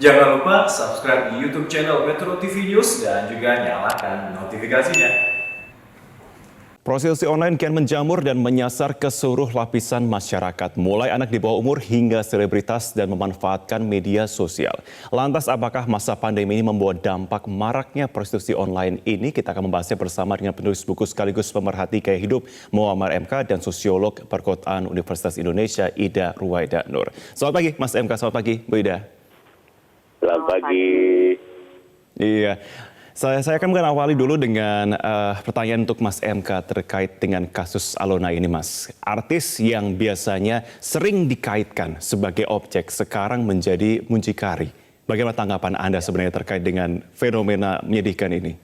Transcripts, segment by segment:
Jangan lupa subscribe di YouTube channel Metro TV News dan juga nyalakan notifikasinya. Prostitusi online kian menjamur dan menyasar ke seluruh lapisan masyarakat, mulai anak di bawah umur hingga selebritas dan memanfaatkan media sosial. Lantas apakah masa pandemi ini membawa dampak maraknya prostitusi online ini? Kita akan membahasnya bersama dengan penulis buku sekaligus pemerhati gaya hidup Muammar MK dan sosiolog perkotaan Universitas Indonesia Ida Ruwaida Nur. Selamat pagi Mas MK, selamat pagi Bu Ida. Selamat pagi. Iya. Saya akan awali dulu dengan pertanyaan untuk Mas MK terkait dengan kasus Alona ini, Mas. Artis yang biasanya sering dikaitkan sebagai objek sekarang menjadi muncikari. Bagaimana tanggapan Anda sebenarnya terkait dengan fenomena menyedihkan ini?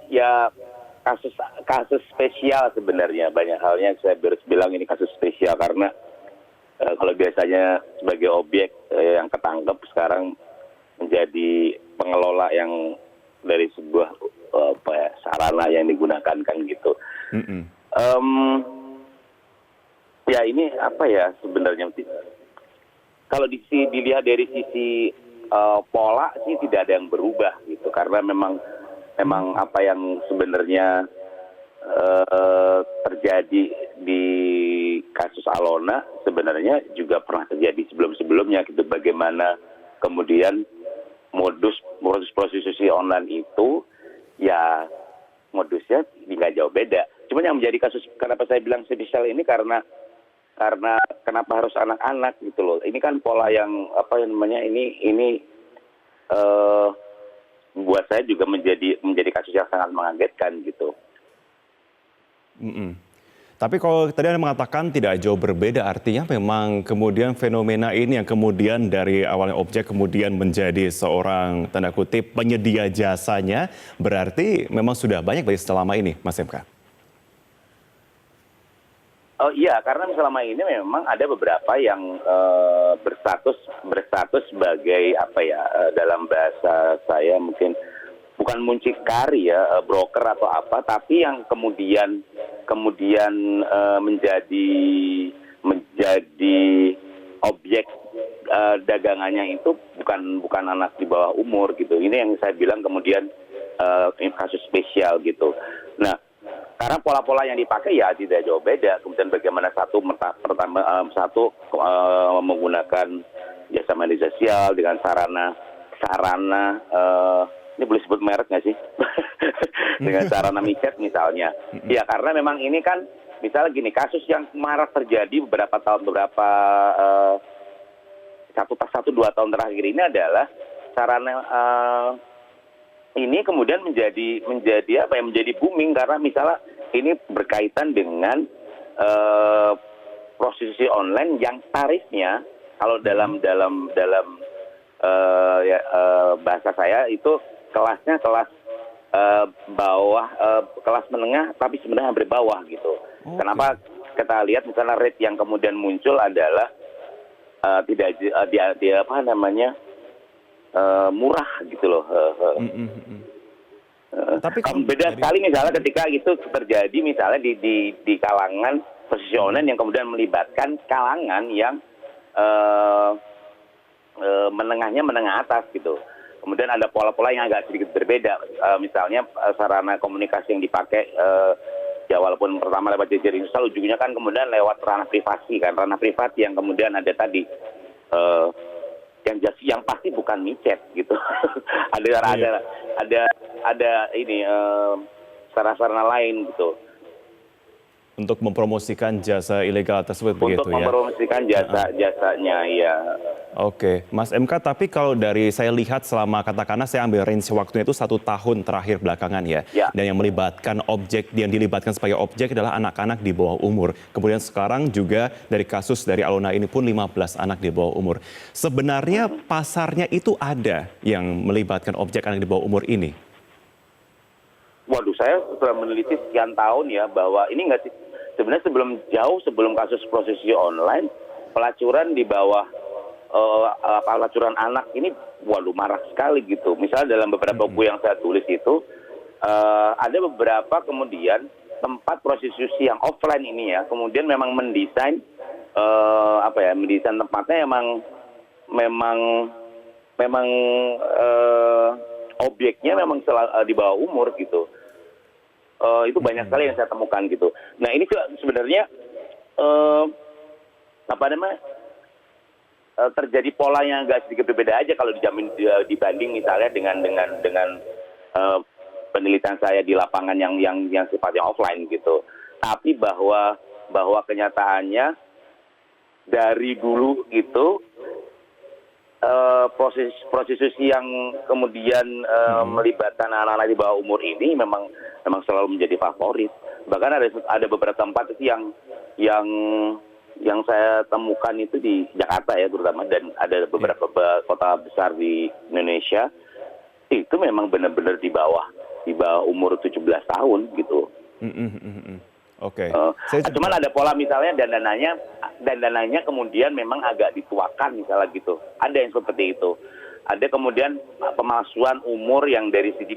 Ya kasus spesial sebenarnya. Banyak halnya saya harus bilang ini kasus spesial karena kalau biasanya sebagai objek yang ketangkep sekarang menjadi pengelola yang dari sebuah sarana yang digunakan kan gitu. Ya ini apa ya sebenarnya? Kalau dilihat dari sisi pola sih tidak ada yang berubah gitu karena memang apa yang sebenarnya terjadi di kasus Alona sebenarnya juga pernah terjadi sebelum-sebelumnya gitu. Bagaimana kemudian modus prostitusi online itu ya modusnya nggak jauh beda. Cuma yang menjadi kasus kenapa saya bilang spesial ini karena kenapa harus anak-anak gitu loh. Ini kan pola yang apa namanya ini buat saya juga menjadi kasus yang sangat mengagetkan gitu. Tapi kalau tadi Anda mengatakan tidak jauh berbeda, artinya memang kemudian fenomena ini yang kemudian dari awalnya objek kemudian menjadi seorang tanda kutip penyedia jasanya, berarti memang sudah banyak dari selama ini, Mas MK? Oh iya, karena selama ini memang ada beberapa yang berstatus sebagai apa ya dalam bahasa saya mungkin bukan muncikari ya, broker atau apa, tapi yang kemudian menjadi objek dagangannya itu bukan anak di bawah umur gitu. Ini yang saya bilang kemudian kasus spesial gitu. Nah, karena pola-pola yang dipakai ya tidak jauh beda. Kemudian bagaimana satu menggunakan jasa media sosial dengan sarana ini boleh sebut merek nggak sih? Dengan sarana micet misalnya. Ya karena memang ini kan misalnya gini, kasus yang marak terjadi beberapa 1-2 tahun terakhir ini adalah sarana ini kemudian menjadi booming karena misalnya ini berkaitan dengan prostitusi online yang tarifnya kalau dalam bahasa saya itu kelasnya kelas bawah, kelas menengah tapi sebenarnya hampir bawah gitu. Okay. Kenapa kita lihat misalnya rate yang kemudian muncul adalah murah gitu loh. Tapi beda sekali misalnya ketika itu terjadi misalnya di kalangan prostitusi online yang kemudian melibatkan kalangan yang menengah atas gitu. Kemudian ada pola-pola yang agak sedikit berbeda. Misalnya sarana komunikasi yang dipakai ya walaupun pertama lewat jejaring sosial, ujungnya kan kemudian lewat ranah privasi kan, ranah privasi yang kemudian ada tadi yang pasti bukan micet gitu. ada ini sarana-sarana lain gitu. Untuk mempromosikan jasa ilegal tersebut begitu ya? Untuk mempromosikan jasanya, ya. Oke, Mas MK, tapi kalau dari saya lihat selama katakanlah saya ambil range waktunya itu 1 tahun terakhir belakangan ya. Dan yang dilibatkan sebagai objek adalah anak-anak di bawah umur. Kemudian sekarang juga dari kasus dari Alona ini pun 15 anak di bawah umur. Sebenarnya pasarnya itu ada yang melibatkan objek anak di bawah umur ini? Waduh, saya sudah meneliti sekian tahun ya bahwa ini nggak sih sebenarnya sebelum kasus prostitusi online, pelacuran di bawah pelacuran anak ini waduh marak sekali gitu. Misalnya dalam beberapa buku yang saya tulis itu ada beberapa kemudian tempat prostitusi yang offline ini ya kemudian memang mendesain mendesain tempatnya emang memang memang objeknya memang di bawah umur gitu. Itu banyak sekali yang saya temukan gitu. Nah ini juga sebenarnya terjadi pola yang agak sedikit berbeda aja kalau dibanding misalnya dengan penelitian saya di lapangan yang sifatnya offline gitu. Tapi bahwa kenyataannya dari dulu itu proses yang kemudian melibatkan anak-anak di bawah umur ini memang selalu menjadi favorit. Bahkan ada beberapa tempat itu yang saya temukan itu di Jakarta ya terutama, dan ada beberapa kota besar di Indonesia itu memang benar-benar di bawah umur 17 tahun gitu. Oke. Cuman ada pola misalnya dandanannya kemudian memang agak dituakan misalnya gitu. Ada yang seperti itu. Ada kemudian pemalsuan umur yang dari sisi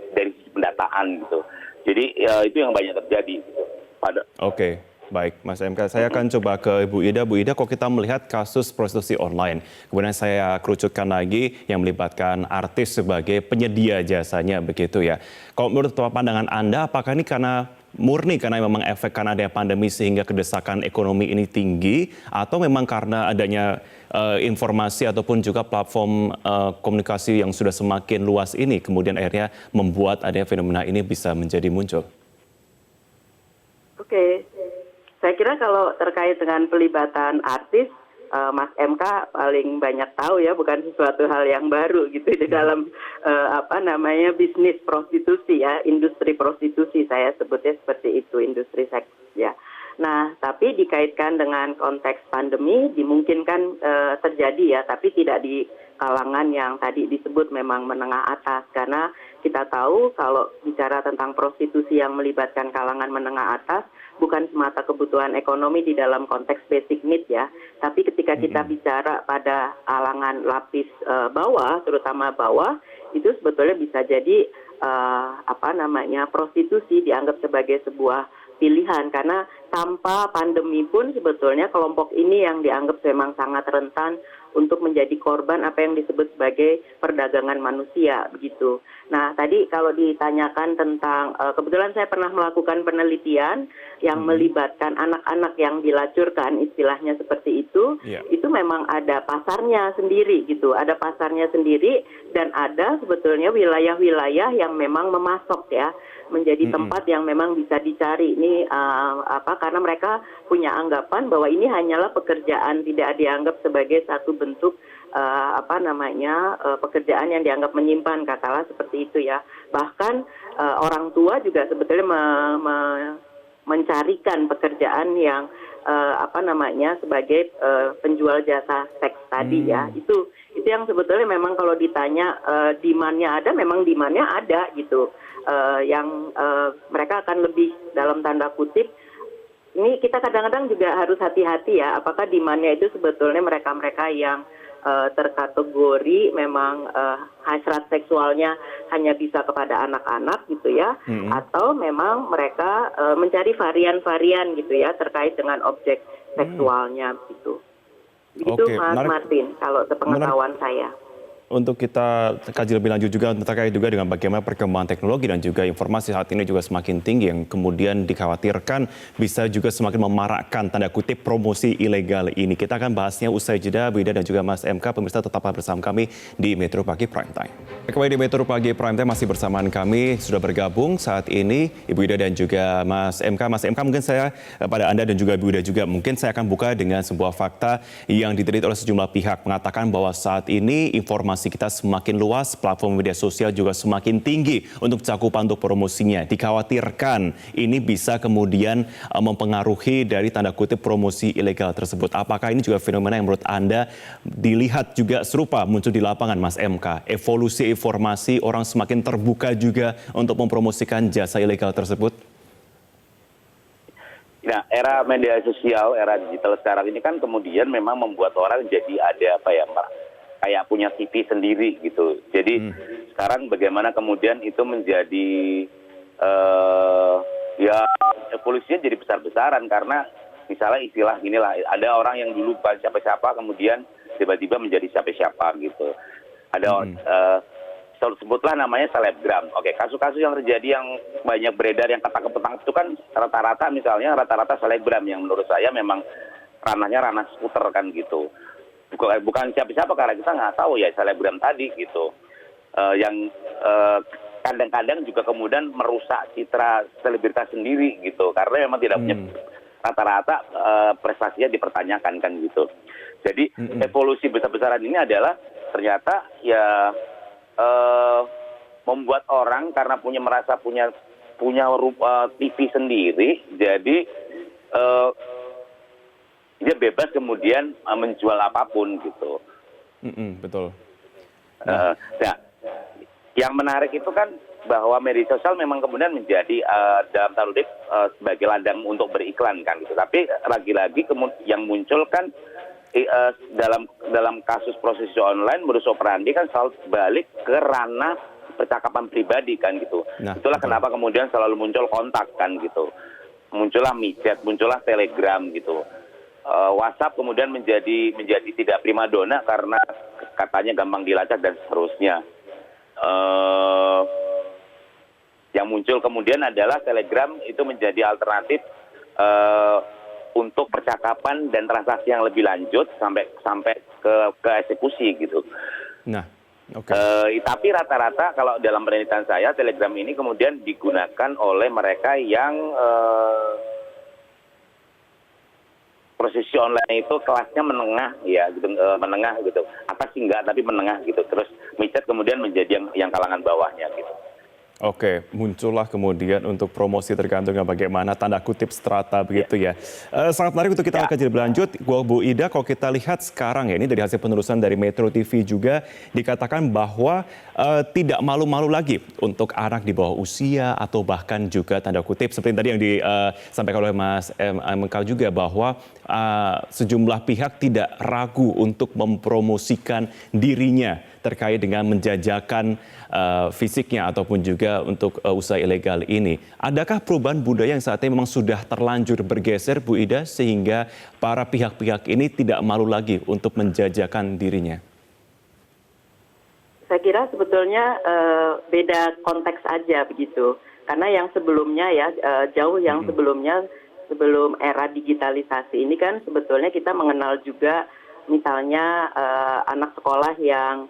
pendataan gitu. Jadi itu yang banyak terjadi. Gitu. Oke. Baik, Mas MK. Saya akan coba ke Bu Ida. Bu Ida, kok kita melihat kasus prostitusi online, kemudian saya kerucutkan lagi yang melibatkan artis sebagai penyedia jasanya begitu ya. Kalau menurut pandangan Anda, apakah ini murni karena memang efek karena adanya pandemi sehingga kedesakan ekonomi ini tinggi, atau memang karena adanya informasi ataupun juga platform komunikasi yang sudah semakin luas ini kemudian akhirnya membuat adanya fenomena ini bisa menjadi muncul? Oke. Saya kira kalau terkait dengan pelibatan artis, Mas MK paling banyak tahu ya, bukan sesuatu hal yang baru gitu di dalam bisnis prostitusi ya, industri prostitusi saya sebutnya seperti itu, industri seks ya. Nah, tapi dikaitkan dengan konteks pandemi dimungkinkan terjadi ya, tapi tidak di kalangan yang tadi disebut memang menengah atas, karena kita tahu kalau bicara tentang prostitusi yang melibatkan kalangan menengah atas bukan semata kebutuhan ekonomi di dalam konteks basic need ya, tapi ketika kita bicara pada kalangan lapis bawah, terutama bawah, itu sebetulnya bisa jadi prostitusi dianggap sebagai sebuah pilihan, karena tanpa pandemi pun sebetulnya kelompok ini yang dianggap memang sangat rentan untuk menjadi korban apa yang disebut sebagai perdagangan manusia begitu. Nah, tadi kalau ditanyakan tentang kebetulan saya pernah melakukan penelitian yang melibatkan anak-anak yang dilacurkan, istilahnya seperti itu. Itu memang ada pasarnya sendiri gitu. Ada pasarnya sendiri dan ada sebetulnya wilayah-wilayah yang memang memasok ya, menjadi tempat yang memang bisa dicari. Ini karena mereka punya anggapan bahwa ini hanyalah pekerjaan, tidak dianggap sebagai satu bentuk pekerjaan yang dianggap menyimpan, katakanlah seperti itu ya. Bahkan orang tua juga sebetulnya mencarikan pekerjaan yang sebagai penjual jasa seks tadi ya. Itu yang sebetulnya memang kalau ditanya demand-nya ada, memang demand-nya ada gitu. Yang mereka akan lebih dalam tanda kutip, ini kita kadang-kadang juga harus hati-hati ya, apakah demand-nya itu sebetulnya mereka-mereka yang terkategori memang hasrat seksualnya hanya bisa kepada anak-anak gitu ya, atau memang mereka mencari varian-varian gitu ya terkait dengan objek seksualnya gitu. Begitu Mas Martin, kalau sepengetahuan saya. Untuk kita kaji lebih lanjut juga terkait juga dengan bagaimana perkembangan teknologi dan juga informasi saat ini juga semakin tinggi yang kemudian dikhawatirkan bisa juga semakin memarakkan tanda kutip promosi ilegal ini. Kita akan bahasnya usai jeda. Bu Ida dan juga Mas MK, pemirsa tetaplah bersama kami di Metro Pagi Prime Time. Kembali di Metro Pagi Prime Time masih bersamaan kami, sudah bergabung saat ini Ibu Ida dan juga Mas MK. Mas MK, mungkin saya pada Anda dan juga Bu Ida juga, mungkin saya akan buka dengan sebuah fakta yang diteliti oleh sejumlah pihak mengatakan bahwa saat ini informasi kita semakin luas, platform media sosial juga semakin tinggi untuk cakupan untuk promosinya. Dikhawatirkan ini bisa kemudian mempengaruhi dari tanda kutip promosi ilegal tersebut. Apakah ini juga fenomena yang menurut Anda dilihat juga serupa muncul di lapangan, Mas MK? Evolusi informasi, orang semakin terbuka juga untuk mempromosikan jasa ilegal tersebut? Nah, era media sosial, era digital sekarang ini kan kemudian memang membuat orang jadi ada kayak punya TV sendiri gitu. Jadi sekarang bagaimana kemudian itu menjadi evolusinya jadi besar-besaran, karena misalnya istilah inilah, ada orang yang dulu bukan siapa-siapa kemudian tiba-tiba menjadi siapa-siapa gitu. Ada sebutlah namanya selebgram. Oke, kasus-kasus yang terjadi yang banyak beredar yang petang itu kan rata-rata selebgram yang menurut saya memang ranahnya ranah skuter kan gitu. Bukan siapa-siapa karena kita nggak tahu ya selebgram tadi gitu. Yang kadang-kadang juga kemudian merusak citra selebritas sendiri gitu karena memang tidak punya rata-rata prestasinya dipertanyakan kan gitu. Jadi evolusi besar-besaran ini adalah ternyata ya membuat orang karena merasa punya TV sendiri, jadi dia bebas kemudian menjual apapun gitu. Betul. Nah, yang menarik itu kan bahwa media sosial memang kemudian menjadi dalam tanda kutip sebagai ladang untuk beriklan kan gitu. Tapi lagi-lagi yang muncul kan dalam kasus prostitusi online modus operandi kan selalu balik ke ranah percakapan pribadi kan gitu. Itulah kenapa kemudian selalu muncul kontak kan gitu. Muncullah micet, muncullah telegram gitu. WhatsApp kemudian menjadi tidak primadona karena katanya gampang dilacak dan seterusnya. Yang muncul kemudian adalah Telegram itu menjadi alternatif untuk percakapan dan transaksi yang lebih lanjut sampai ke eksekusi gitu. Nah, oke. Tapi rata-rata kalau dalam penelitian saya Telegram ini kemudian digunakan oleh mereka yang prostitusi online itu kelasnya menengah ya gitu, menengah gitu. Atas sih enggak tapi menengah gitu. Terus micet kemudian menjadi yang kalangan bawahnya gitu. Oke, muncullah kemudian untuk promosi tergantung dengan bagaimana tanda kutip strata begitu ya. Sangat menarik untuk kita kaji lebih lanjut. Bu Ida, kalau kita lihat sekarang ya, ini dari hasil penelusuran dari Metro TV juga dikatakan bahwa tidak malu-malu lagi untuk anak di bawah usia atau bahkan juga tanda kutip seperti tadi yang disampaikan oleh Mas MK juga bahwa sejumlah pihak tidak ragu untuk mempromosikan dirinya terkait dengan menjajakan fisiknya ataupun juga untuk usaha ilegal ini. Adakah perubahan budaya yang saat ini memang sudah terlanjur bergeser, Bu Ida, sehingga para pihak-pihak ini tidak malu lagi untuk menjajakan dirinya? Saya kira sebetulnya beda konteks aja begitu. Karena yang sebelumnya ya, jauh yang sebelumnya, sebelum era digitalisasi ini kan sebetulnya kita mengenal juga misalnya anak sekolah yang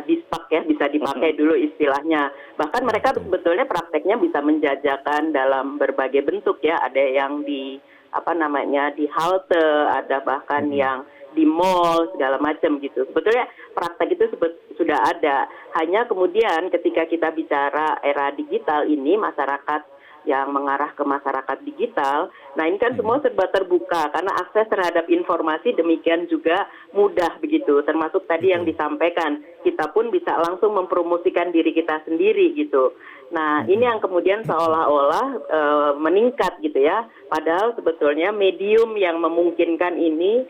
bispak ya, bisa dipakai dulu istilahnya. Bahkan mereka sebetulnya prakteknya bisa menjajakan dalam berbagai bentuk ya. Ada yang di di halte, ada bahkan yang di mall segala macam gitu. Sebetulnya praktek itu sudah ada. Hanya kemudian ketika kita bicara era digital ini, masyarakat yang mengarah ke masyarakat digital, nah ini kan semua serba terbuka karena akses terhadap informasi demikian juga mudah begitu, termasuk tadi yang disampaikan, kita pun bisa langsung mempromosikan diri kita sendiri gitu. Nah ini yang kemudian seolah-olah meningkat gitu ya, padahal sebetulnya medium yang memungkinkan ini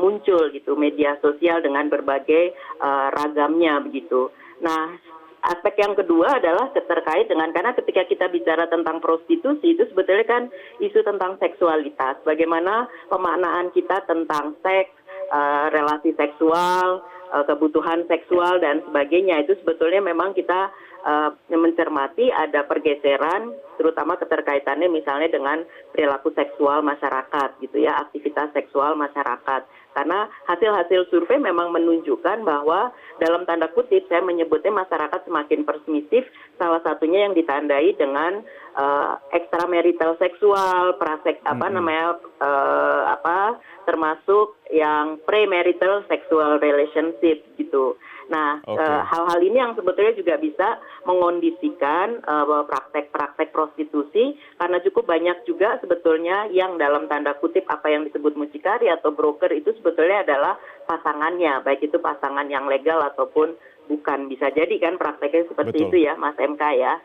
muncul gitu, media sosial dengan berbagai ragamnya begitu. Nah aspek yang kedua adalah terkait dengan, karena ketika kita bicara tentang prostitusi itu sebetulnya kan isu tentang seksualitas, bagaimana pemaknaan kita tentang seks, relasi seksual, kebutuhan seksual dan sebagainya, itu sebetulnya memang kita mencermati ada pergeseran, terutama keterkaitannya misalnya dengan perilaku seksual masyarakat gitu ya, aktivitas seksual masyarakat. Karena hasil-hasil survei memang menunjukkan bahwa dalam tanda kutip saya menyebutnya masyarakat semakin permisif, salah satunya yang ditandai dengan extramarital seksual, termasuk yang premarital sexual relationship gitu. Nah, hal-hal ini yang sebetulnya juga bisa mengondisikan praktek-praktek prostitusi, karena cukup banyak juga sebetulnya yang dalam tanda kutip apa yang disebut mucikari atau broker itu sebetulnya adalah pasangannya, baik itu pasangan yang legal ataupun bukan. Bisa jadi kan prakteknya seperti itu ya, Mas MK ya.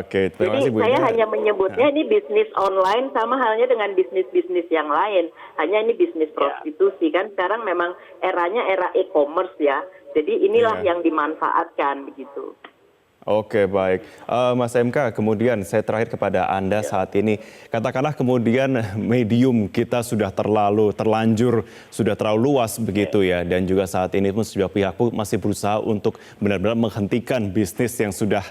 Oke, terima kasih Bu Ida. Jadi saya hanya menyebutnya ini bisnis online sama halnya dengan bisnis-bisnis yang lain. Hanya ini bisnis prostitusi kan sekarang memang eranya era e-commerce ya. Jadi inilah yang dimanfaatkan begitu. Oke, baik. Mas MK, kemudian saya terakhir kepada Anda saat ini. Katakanlah kemudian medium kita sudah terlanjur, sudah terlalu luas begitu ya. Dan juga saat ini pun sejumlah pihak pun masih berusaha untuk benar-benar menghentikan bisnis yang sudah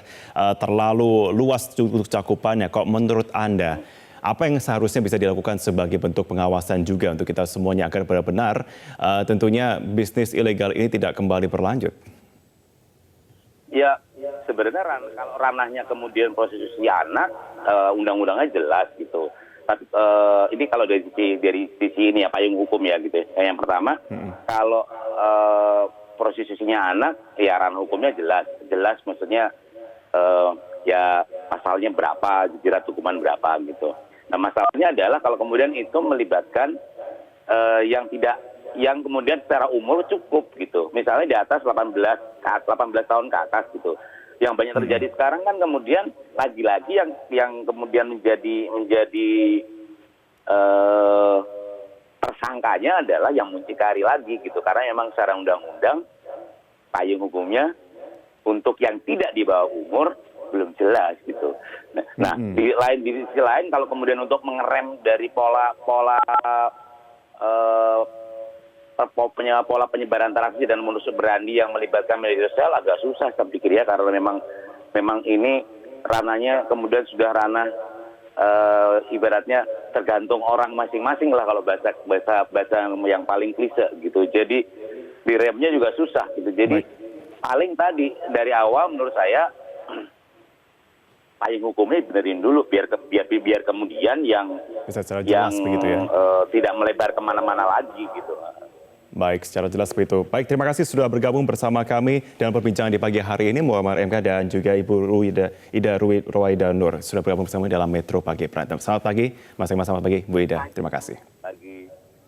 terlalu luas untuk cakupannya. Kok menurut Anda, apa yang seharusnya bisa dilakukan sebagai bentuk pengawasan juga untuk kita semuanya agar benar-benar tentunya bisnis ilegal ini tidak kembali berlanjut? Ya, sebenarnya kalau ranahnya kemudian prostitusi anak, undang-undangnya jelas gitu. Tapi ini kalau dari sisi ini ya payung hukum ya gitu. Yang pertama, kalau prostitusinya anak, ya ranah hukumnya jelas maksudnya ya pasalnya berapa, jerat hukuman berapa gitu. Nah masalahnya adalah kalau kemudian itu melibatkan yang kemudian secara umur cukup gitu. Misalnya di atas 18 tahun ke atas gitu. Yang banyak terjadi sekarang kan kemudian lagi-lagi yang kemudian menjadi tersangkanya adalah yang muncikari lagi gitu. Karena memang secara undang-undang payung hukumnya untuk yang tidak di bawah umur belum jelas gitu. Nah, di sisi lain kalau kemudian untuk mengerem dari pola penyebaran transaksi dan modus operandi yang melibatkan media sosial agak susah saya pikir ya, karena memang ini ranahnya kemudian sudah ranah ibaratnya tergantung orang masing-masing lah kalau bahasa yang paling klise gitu. Jadi diremnya juga susah gitu. Jadi paling tadi dari awal menurut saya payung hukumnya benerin dulu biar kemudian yang bisa secara jelas begitu ya. Tidak melebar kemana-mana lagi gitu. Baik, secara jelas begitu. Baik, terima kasih sudah bergabung bersama kami dalam perbincangan di pagi hari ini. Muhammad MK dan juga Ibu Ida Ruwaida Nur sudah bergabung bersama dalam Metro Pagi Prantem. Selamat pagi, Mas MK, selamat pagi, Bu Ida. Terima kasih.